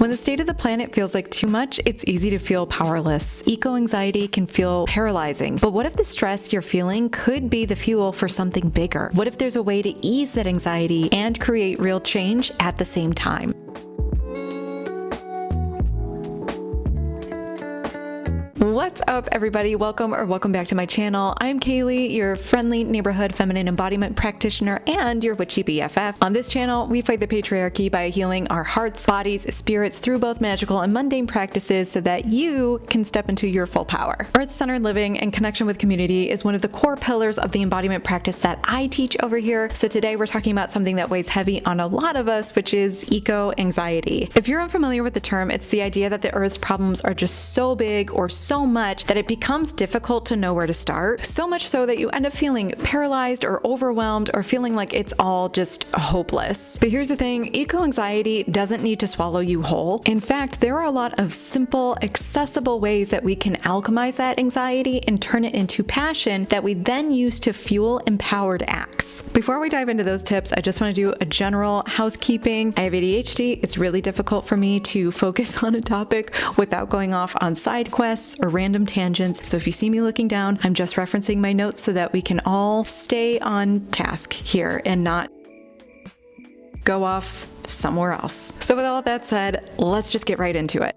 When the state of the planet feels like too much, it's easy to feel powerless. Eco-anxiety can feel paralyzing. But what if the stress you're feeling could be the fuel for something bigger? What if there's a way to ease that anxiety and create real change at the same time? What's up, everybody? Welcome back to my channel. I'm Kaylee, your friendly neighborhood feminine embodiment practitioner and your witchy BFF. On this channel, we fight the patriarchy by healing our hearts, bodies, spirits through both magical and mundane practices so that you can step into your full power. Earth-centered living and connection with community is one of the core pillars of the embodiment practice that I teach over here. So today we're talking about something that weighs heavy on a lot of us, which is eco-anxiety. If you're unfamiliar with the term, it's the idea that the Earth's problems are just so big or so much that it becomes difficult to know where to start. So much so that you end up feeling paralyzed or overwhelmed or feeling like it's all just hopeless. But here's the thing, eco-anxiety doesn't need to swallow you whole. In fact, there are a lot of simple, accessible ways that we can alchemize that anxiety and turn it into passion that we then use to fuel empowered acts. Before we dive into those tips, I just want to do a general housekeeping. I have ADHD. It's really difficult for me to focus on a topic without going off on side quests or random tangents. So if you see me looking down, I'm just referencing my notes so that we can all stay on task here and not go off somewhere else. So with all of that said, let's just get right into it.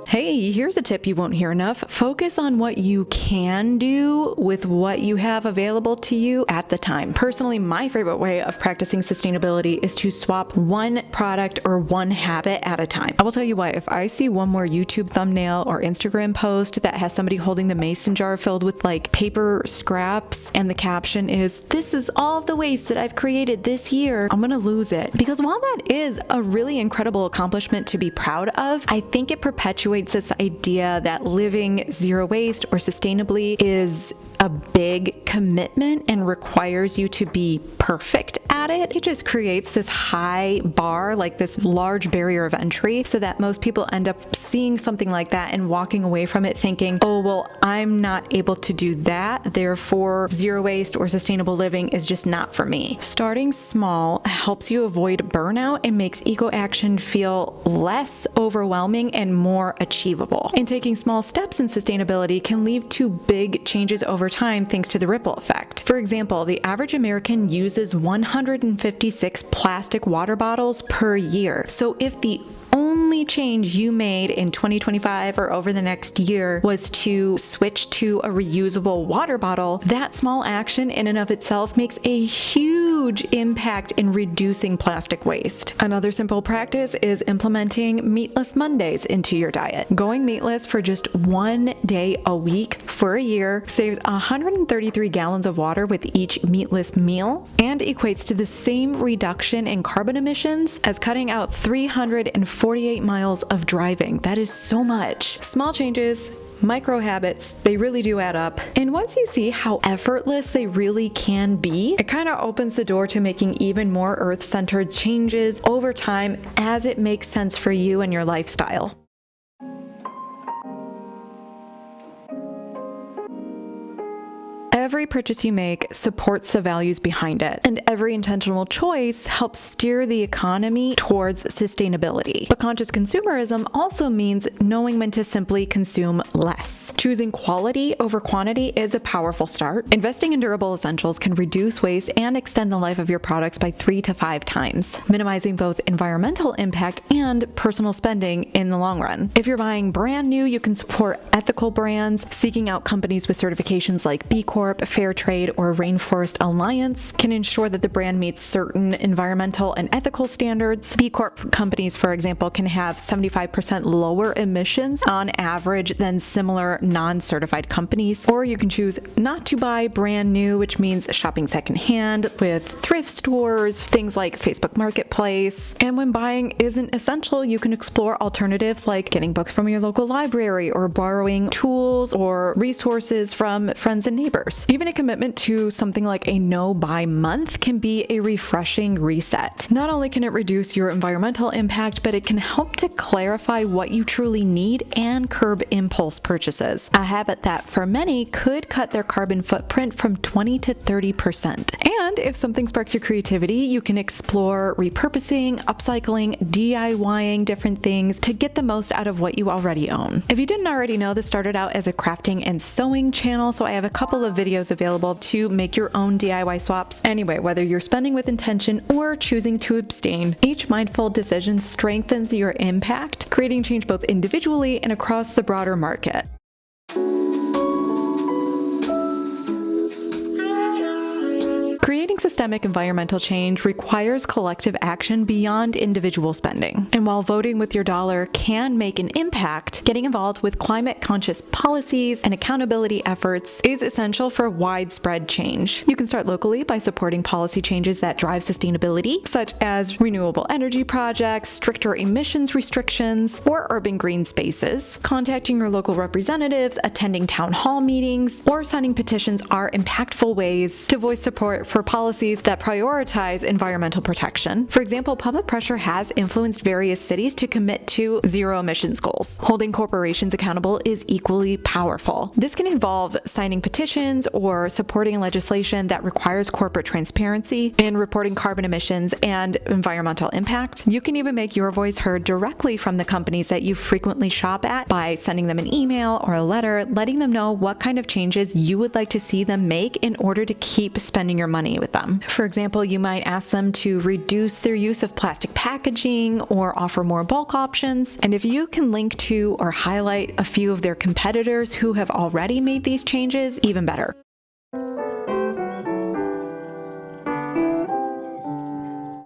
Hey, here's a tip you won't hear enough. Focus on what you can do with what you have available to you at the time. Personally, my favorite way of practicing sustainability is to swap one product or one habit at a time. I will tell you what, if I see one more YouTube thumbnail or Instagram post that has somebody holding the mason jar filled with like paper scraps and the caption is, "This is all the waste that I've created this year," I'm gonna lose it. Because while that is a really incredible accomplishment to be proud of, I think it perpetuates this idea that living zero waste or sustainably is a big commitment and requires you to be perfect at it. It just creates this high bar, like this large barrier of entry, so that most people end up seeing something like that and walking away from it thinking, oh, well, I'm not able to do that, therefore zero waste or sustainable living is just not for me. Starting small helps you avoid burnout and makes eco action feel less overwhelming and more achievable. And taking small steps in sustainability can lead to big changes over time thanks to the ripple effect. For example, the average American uses 156 plastic water bottles per year. So if the only change you made in 2025 or over the next year was to switch to a reusable water bottle, that small action in and of itself makes a huge impact in reducing plastic waste. Another simple practice is implementing meatless Mondays into your diet. Going meatless for just one day a week for a year saves 133 gallons of water with each meatless meal and equates to the same reduction in carbon emissions as cutting out 348 miles of driving. That is so much. Small changes, micro habits, they really do add up. And once you see how effortless they really can be, it kind of opens the door to making even more earth-centered changes over time as it makes sense for you and your lifestyle. Every purchase you make supports the values behind it, and every intentional choice helps steer the economy towards sustainability. But conscious consumerism also means knowing when to simply consume less. Choosing quality over quantity is a powerful start. Investing in durable essentials can reduce waste and extend the life of your products by 3 to 5 times, minimizing both environmental impact and personal spending in the long run. If you're buying brand new, you can support ethical brands. Seeking out companies with certifications like B Corp, Fair Trade, or Rainforest Alliance can ensure that the brand meets certain environmental and ethical standards. B Corp companies, for example, can have 75% lower emissions on average than similar non-certified companies. Or you can choose not to buy brand new, which means shopping secondhand with thrift stores, things like Facebook Marketplace. And when buying isn't essential, you can explore alternatives like getting books from your local library or borrowing tools or resources from friends and neighbors. Even a commitment to something like a no-buy month can be a refreshing reset. Not only can it reduce your environmental impact, but it can help to clarify what you truly need and curb impulse purchases, a habit that for many could cut their carbon footprint from 20 to 30%. And if something sparks your creativity, you can explore repurposing, upcycling, DIYing different things to get the most out of what you already own. If you didn't already know, this started out as a crafting and sewing channel, so I have a couple of videos available to make your own DIY swaps. Anyway, whether you're spending with intention or choosing to abstain, each mindful decision strengthens your impact, creating change both individually and across the broader market. Creating systemic environmental change requires collective action beyond individual spending. And while voting with your dollar can make an impact, getting involved with climate-conscious policies and accountability efforts is essential for widespread change. You can start locally by supporting policy changes that drive sustainability, such as renewable energy projects, stricter emissions restrictions, or urban green spaces. Contacting your local representatives, attending town hall meetings, or signing petitions are impactful ways to voice support for policies that prioritize environmental protection. For example, public pressure has influenced various cities to commit to zero emissions goals. Holding corporations accountable is equally powerful. This can involve signing petitions or supporting legislation that requires corporate transparency in reporting carbon emissions and environmental impact. You can even make your voice heard directly from the companies that you frequently shop at by sending them an email or a letter, letting them know what kind of changes you would like to see them make in order to keep spending your money with them. For example, you might ask them to reduce their use of plastic packaging or offer more bulk options. And if you can link to or highlight a few of their competitors who have already made these changes, even better.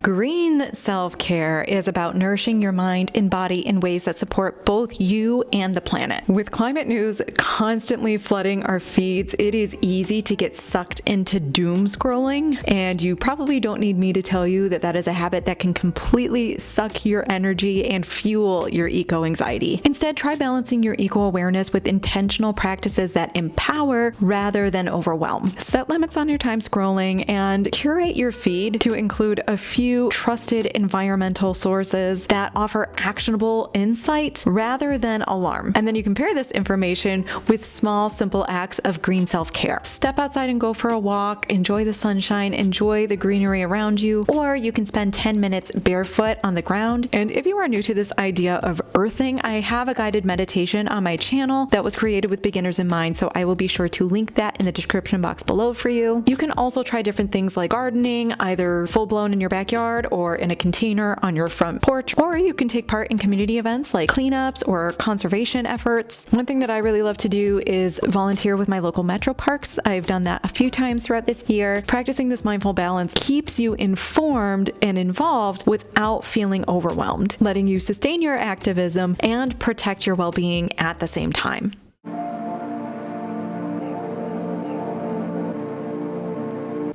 Green self-care is about nourishing your mind and body in ways that support both you and the planet. With climate news constantly flooding our feeds, it is easy to get sucked into doom scrolling, and you probably don't need me to tell you that that is a habit that can completely suck your energy and fuel your eco-anxiety. Instead, try balancing your eco-awareness with intentional practices that empower rather than overwhelm. Set limits on your time scrolling and curate your feed to include a few trusted environmental sources that offer actionable insights rather than alarm. And then you can pair this information with small, simple acts of green self-care. Step outside and go for a walk, enjoy the sunshine, enjoy the greenery around you, or you can spend 10 minutes barefoot on the ground. And if you are new to this idea of earthing, I have a guided meditation on my channel that was created with beginners in mind, so I will be sure to link that in the description box below for you. You can also try different things like gardening, either full-blown in your backyard or in a container on your front porch, or you can take part in community events like cleanups or conservation efforts. One thing that I really love to do is volunteer with my local metro parks. I've done that a few times throughout this year. Practicing this mindful balance keeps you informed and involved without feeling overwhelmed, letting you sustain your activism and protect your well-being at the same time.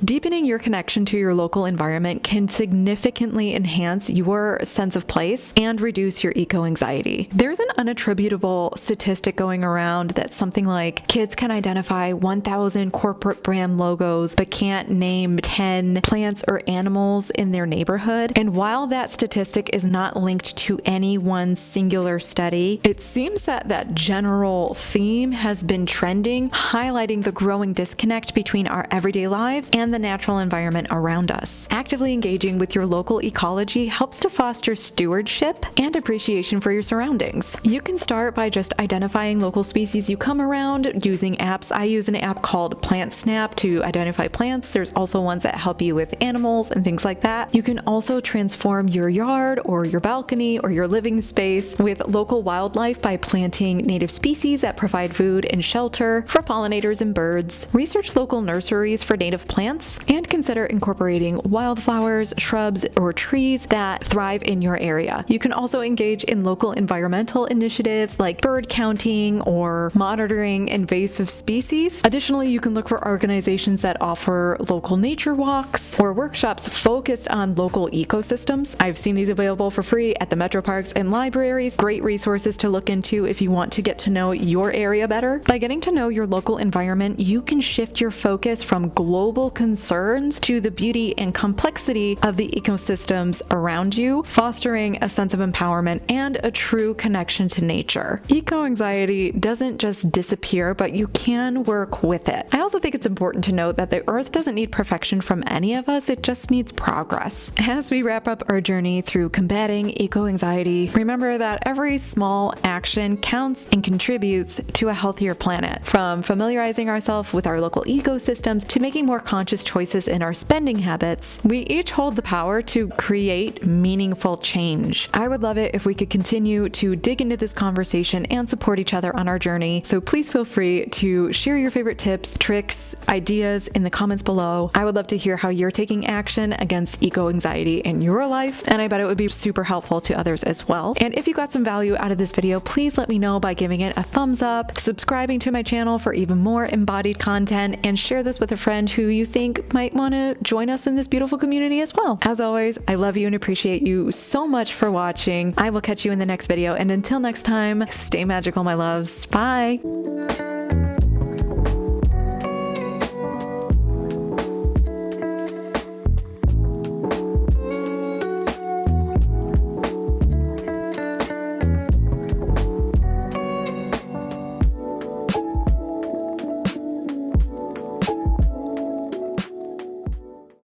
Deepening your connection to your local environment can significantly enhance your sense of place and reduce your eco-anxiety. There's an unattributable statistic going around that something like kids can identify 1,000 corporate brand logos but can't name 10 plants or animals in their neighborhood. And while that statistic is not linked to any one singular study, it seems that that general theme has been trending, highlighting the growing disconnect between our everyday lives and the natural environment around us. Actively engaging with your local ecology helps to foster stewardship and appreciation for your surroundings. You can start by just identifying local species you come around using apps. I use an app called Plant Snap to identify plants. There's also ones that help you with animals and things like that. You can also transform your yard or your balcony or your living space with local wildlife by planting native species that provide food and shelter for pollinators and birds. Research local nurseries for native plants grass. And consider incorporating wildflowers, shrubs, or trees that thrive in your area. You can also engage in local environmental initiatives like bird counting or monitoring invasive species. Additionally, you can look for organizations that offer local nature walks or workshops focused on local ecosystems. I've seen these available for free at the metro parks and libraries. Great resources to look into if you want to get to know your area better. By getting to know your local environment, you can shift your focus from global concerns to the beauty and complexity of the ecosystems around you, fostering a sense of empowerment and a true connection to nature. Eco-anxiety doesn't just disappear, but you can work with it. I also think it's important to note that the earth doesn't need perfection from any of us, it just needs progress. As we wrap up our journey through combating eco-anxiety, remember that every small action counts and contributes to a healthier planet. From familiarizing ourselves with our local ecosystems to making more conscious choices in our spending habits, we each hold the power to create meaningful change. I would love it if we could continue to dig into this conversation and support each other on our journey. So please feel free to share your favorite tips, tricks, ideas in the comments below. I would love to hear how you're taking action against eco-anxiety in your life, and I bet it would be super helpful to others as well. And if you got some value out of this video, please let me know by giving it a thumbs up, subscribing to my channel for even more embodied content, and share this with a friend who you think might want to join us in this beautiful community as well. As always, I love you and appreciate you so much for watching. I will catch you in the next video, and until next time, stay magical, my loves. Bye!